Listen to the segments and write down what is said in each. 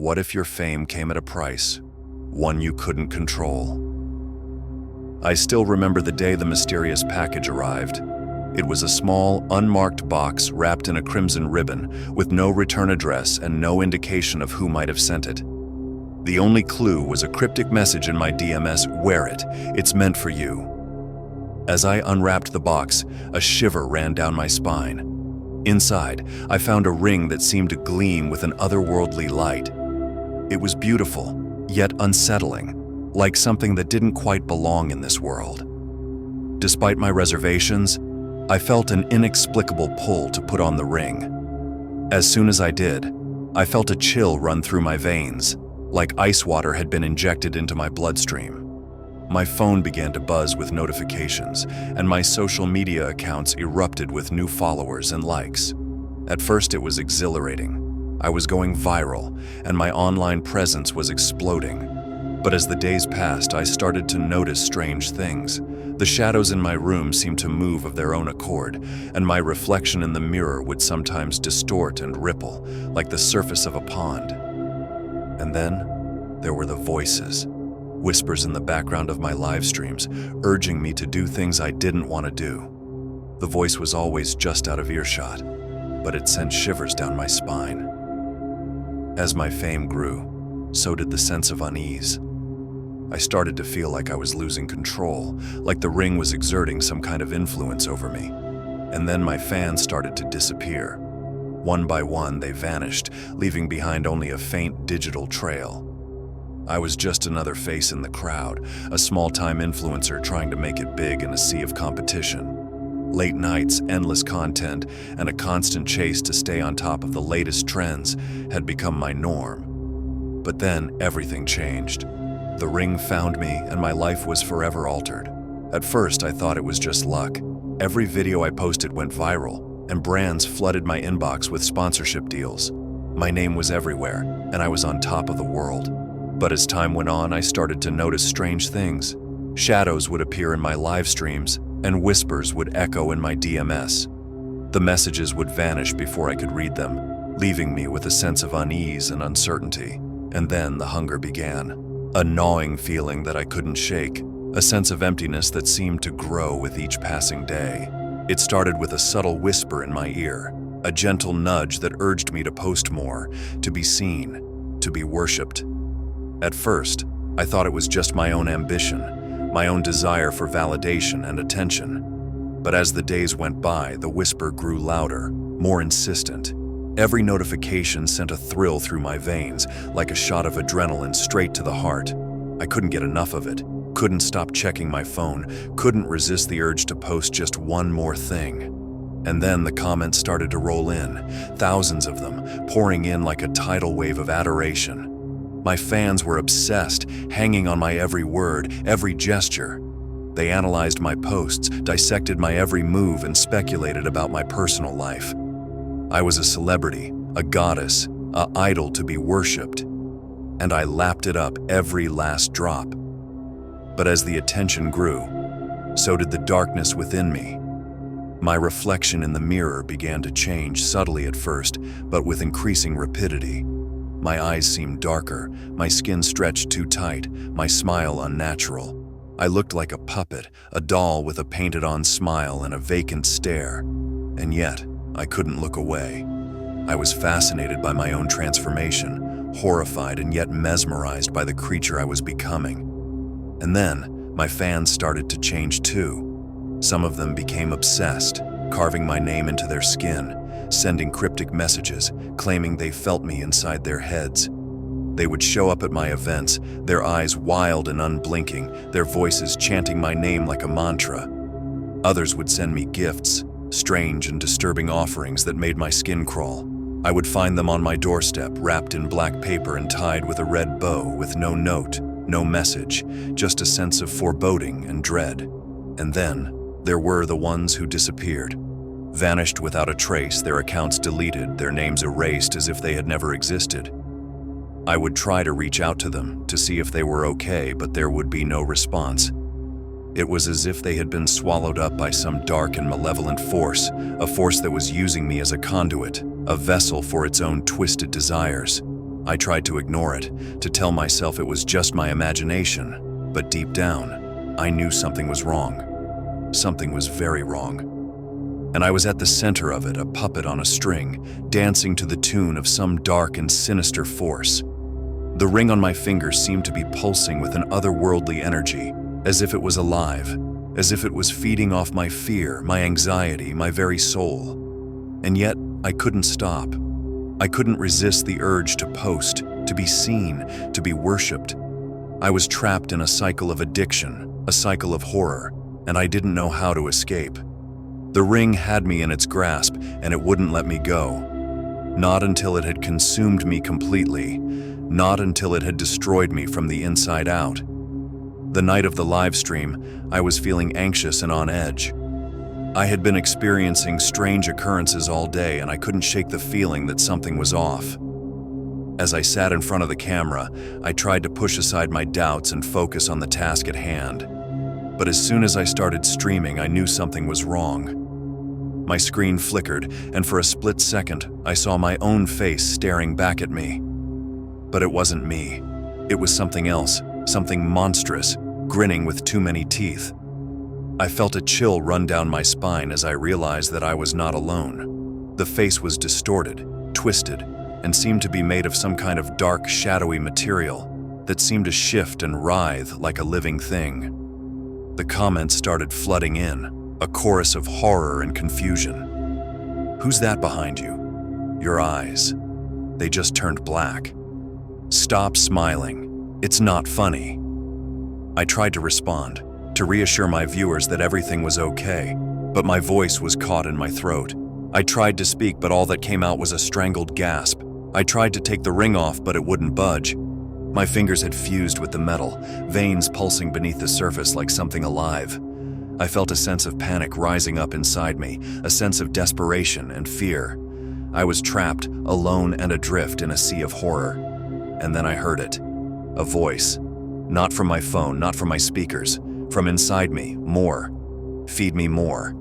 what if your fame came at a price, one you couldn't control? I still remember the day the mysterious package arrived. It was a small, unmarked box wrapped in a crimson ribbon, with no return address and no indication of who might have sent it. The only clue was a cryptic message in my DMS: "Wear it, it's meant for you." As I unwrapped the box, a shiver ran down my spine. Inside, I found a ring that seemed to gleam with an otherworldly light. It was beautiful, yet unsettling, like something that didn't quite belong in this world. Despite my reservations, I felt an inexplicable pull to put on the ring. As soon as I did, I felt a chill run through my veins, like ice water had been injected into my bloodstream. My phone began to buzz with notifications, and my social media accounts erupted with new followers and likes. At first, it was exhilarating. I was going viral, and my online presence was exploding. But as the days passed, I started to notice strange things. The shadows in my room seemed to move of their own accord, and my reflection in the mirror would sometimes distort and ripple, like the surface of a pond. And then, there were the voices. Whispers in the background of my live streams, urging me to do things I didn't want to do. The voice was always just out of earshot, but it sent shivers down my spine. As my fame grew, so did the sense of unease. I started to feel like I was losing control, like the ring was exerting some kind of influence over me. And then my fans started to disappear. One by one, they vanished, leaving behind only a faint digital trail. I was just another face in the crowd, a small-time influencer trying to make it big in a sea of competition. Late nights, endless content, and a constant chase to stay on top of the latest trends had become my norm. But then everything changed. The ring found me, and my life was forever altered. At first, I thought it was just luck. Every video I posted went viral, and brands flooded my inbox with sponsorship deals. My name was everywhere, and I was on top of the world. But as time went on, I started to notice strange things. Shadows would appear in my live streams, and whispers would echo in my DMS. The messages would vanish before I could read them, leaving me with a sense of unease and uncertainty. And then the hunger began. A gnawing feeling that I couldn't shake, a sense of emptiness that seemed to grow with each passing day. It started with a subtle whisper in my ear, a gentle nudge that urged me to post more, to be seen, to be worshipped. At first, I thought it was just my own ambition, my own desire for validation and attention. But as the days went by, the whisper grew louder, more insistent. Every notification sent a thrill through my veins, like a shot of adrenaline straight to the heart. I couldn't get enough of it, couldn't stop checking my phone, couldn't resist the urge to post just one more thing. And then the comments started to roll in, thousands of them, pouring in like a tidal wave of adoration. My fans were obsessed, hanging on my every word, every gesture. They analyzed my posts, dissected my every move, and speculated about my personal life. I was a celebrity, a goddess, an idol to be worshipped, and I lapped it up every last drop. But as the attention grew, so did the darkness within me. My reflection in the mirror began to change subtly at first, but with increasing rapidity. My eyes seemed darker, my skin stretched too tight, my smile unnatural. I looked like a puppet, a doll with a painted-on smile and a vacant stare. And yet, I couldn't look away. I was fascinated by my own transformation, horrified and yet mesmerized by the creature I was becoming. And then, my fans started to change too. Some of them became obsessed, carving my name into their skin, sending cryptic messages, claiming they felt me inside their heads. They would show up at my events, their eyes wild and unblinking, their voices chanting my name like a mantra. Others would send me gifts, strange and disturbing offerings that made my skin crawl. I would find them on my doorstep, wrapped in black paper and tied with a red bow, with no note, no message, just a sense of foreboding and dread. And then, there were the ones who disappeared. Vanished without a trace, their accounts deleted, their names erased as if they had never existed. I would try to reach out to them to see if they were okay, but there would be no response. It was as if they had been swallowed up by some dark and malevolent force, a force that was using me as a conduit, a vessel for its own twisted desires. I tried to ignore it, to tell myself it was just my imagination, but deep down, I knew something was wrong. Something was very wrong. And I was at the center of it, a puppet on a string, dancing to the tune of some dark and sinister force. The ring on my finger seemed to be pulsing with an otherworldly energy, as if it was alive, as if it was feeding off my fear, my anxiety, my very soul. And yet, I couldn't stop. I couldn't resist the urge to post, to be seen, to be worshipped. I was trapped in a cycle of addiction, a cycle of horror, and I didn't know how to escape. The ring had me in its grasp, and it wouldn't let me go. Not until it had consumed me completely, not until it had destroyed me from the inside out. The night of the live stream, I was feeling anxious and on edge. I had been experiencing strange occurrences all day, and I couldn't shake the feeling that something was off. As I sat in front of the camera, I tried to push aside my doubts and focus on the task at hand. But as soon as I started streaming, I knew something was wrong. My screen flickered, and for a split second, I saw my own face staring back at me. But it wasn't me. It was something else, something monstrous, grinning with too many teeth. I felt a chill run down my spine as I realized that I was not alone. The face was distorted, twisted, and seemed to be made of some kind of dark, shadowy material that seemed to shift and writhe like a living thing. The comments started flooding in, a chorus of horror and confusion. "Who's that behind you?" "Your eyes. They just turned black." "Stop smiling. It's not funny." I tried to respond, to reassure my viewers that everything was okay, but my voice was caught in my throat. I tried to speak, but all that came out was a strangled gasp. I tried to take the ring off, but it wouldn't budge. My fingers had fused with the metal, veins pulsing beneath the surface like something alive. I felt a sense of panic rising up inside me, a sense of desperation and fear. I was trapped, alone and adrift in a sea of horror. And then I heard it. A voice. Not from my phone, not from my speakers. From inside me. More. Feed me more.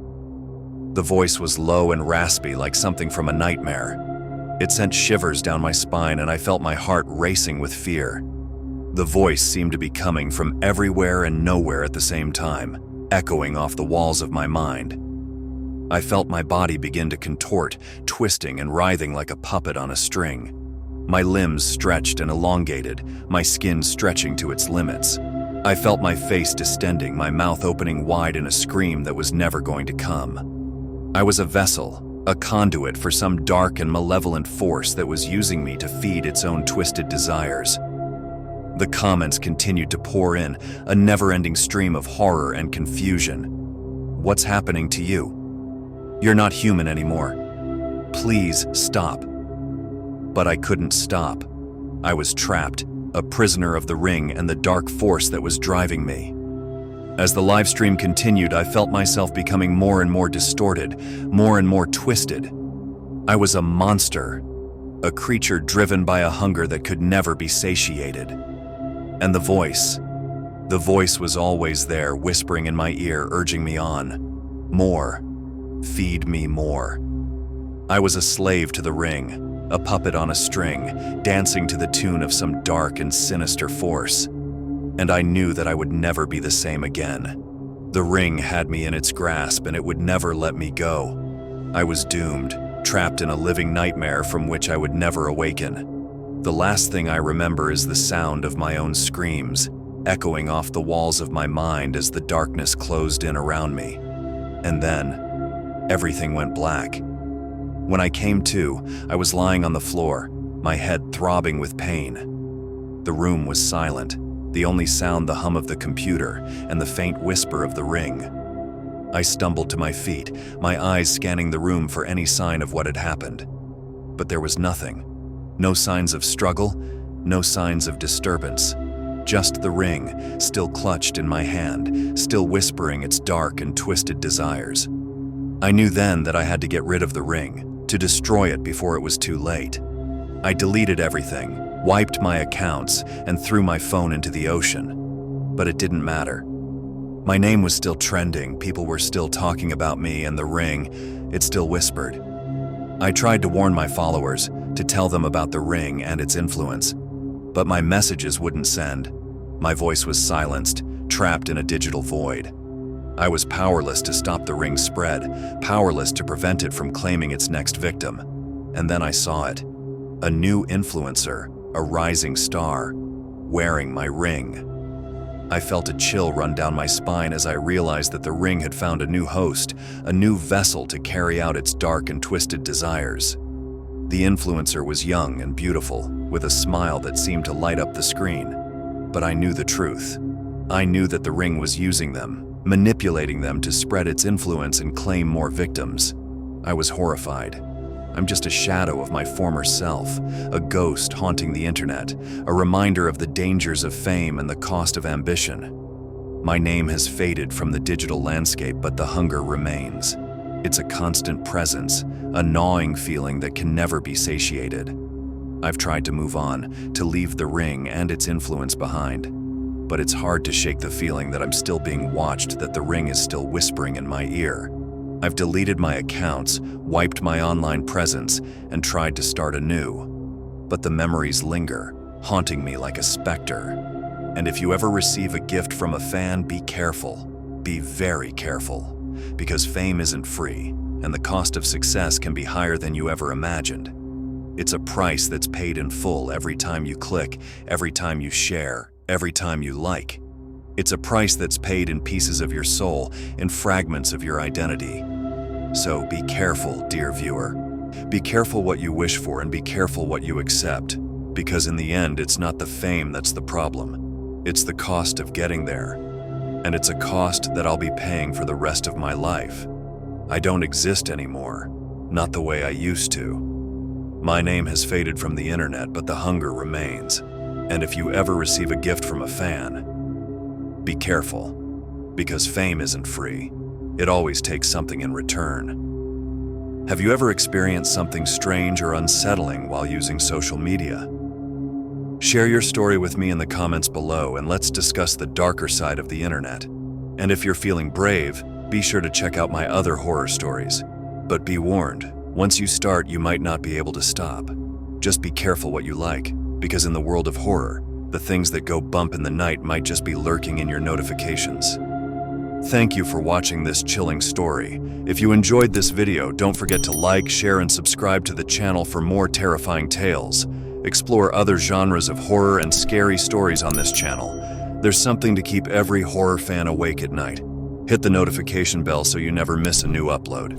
The voice was low and raspy, like something from a nightmare. It sent shivers down my spine, and I felt my heart racing with fear. The voice seemed to be coming from everywhere and nowhere at the same time, echoing off the walls of my mind. I felt my body begin to contort, twisting and writhing like a puppet on a string. My limbs stretched and elongated, my skin stretching to its limits. I felt my face distending, my mouth opening wide in a scream that was never going to come. I was a vessel, a conduit for some dark and malevolent force that was using me to feed its own twisted desires. The comments continued to pour in, a never-ending stream of horror and confusion. "What's happening to you? You're not human anymore. Please stop." But I couldn't stop. I was trapped, a prisoner of the ring and the dark force that was driving me. As the live stream continued, I felt myself becoming more and more distorted, more and more twisted. I was a monster, a creature driven by a hunger that could never be satiated. And the voice was always there, whispering in my ear, urging me on. More. Feed me more. I was a slave to the ring, a puppet on a string, dancing to the tune of some dark and sinister force. And I knew that I would never be the same again. The ring had me in its grasp, and it would never let me go. I was doomed, trapped in a living nightmare from which I would never awaken. The last thing I remember is the sound of my own screams, echoing off the walls of my mind as the darkness closed in around me. And then, everything went black. When I came to, I was lying on the floor, my head throbbing with pain. The room was silent, the only sound the hum of the computer and the faint whisper of the ring. I stumbled to my feet, my eyes scanning the room for any sign of what had happened. But there was nothing. No signs of struggle, no signs of disturbance. Just the ring, still clutched in my hand, still whispering its dark and twisted desires. I knew then that I had to get rid of the ring, to destroy it before it was too late. I deleted everything, wiped my accounts, and threw my phone into the ocean. But it didn't matter. My name was still trending, people were still talking about me, and the ring, it still whispered. I tried to warn my followers, to tell them about the ring and its influence, but my messages wouldn't send. My voice was silenced, trapped in a digital void. I was powerless to stop the ring's spread, powerless to prevent it from claiming its next victim. And then I saw it. A new influencer, a rising star, wearing my ring. I felt a chill run down my spine as I realized that the ring had found a new host, a new vessel to carry out its dark and twisted desires. The influencer was young and beautiful, with a smile that seemed to light up the screen. But I knew the truth. I knew that the ring was using them, manipulating them to spread its influence and claim more victims. I was horrified. I'm just a shadow of my former self, a ghost haunting the internet, a reminder of the dangers of fame and the cost of ambition. My name has faded from the digital landscape, but the hunger remains. It's a constant presence, a gnawing feeling that can never be satiated. I've tried to move on, to leave the ring and its influence behind. But it's hard to shake the feeling that I'm still being watched, that the ring is still whispering in my ear. I've deleted my accounts, wiped my online presence, and tried to start anew. But the memories linger, haunting me like a specter. And if you ever receive a gift from a fan, be careful. Be very careful. Because fame isn't free, and the cost of success can be higher than you ever imagined. It's a price that's paid in full every time you click, every time you share, every time you like. It's a price that's paid in pieces of your soul, in fragments of your identity. So be careful, dear viewer. Be careful what you wish for and be careful what you accept. Because in the end, it's not the fame that's the problem. It's the cost of getting there. And it's a cost that I'll be paying for the rest of my life. I don't exist anymore, not the way I used to. My name has faded from the internet, but the hunger remains. And if you ever receive a gift from a fan, be careful, because fame isn't free. It always takes something in return. Have you ever experienced something strange or unsettling while using social media? Share your story with me in the comments below, and let's discuss the darker side of the internet. And if you're feeling brave, be sure to check out my other horror stories. But be warned, once you start, you might not be able to stop. Just be careful what you like, because in the world of horror, the things that go bump in the night might just be lurking in your notifications. Thank you for watching this chilling story. If you enjoyed this video, don't forget to like, share, and subscribe to the channel for more terrifying tales. Explore other genres of horror and scary stories on this channel. There's something to keep every horror fan awake at night. Hit the notification bell so you never miss a new upload.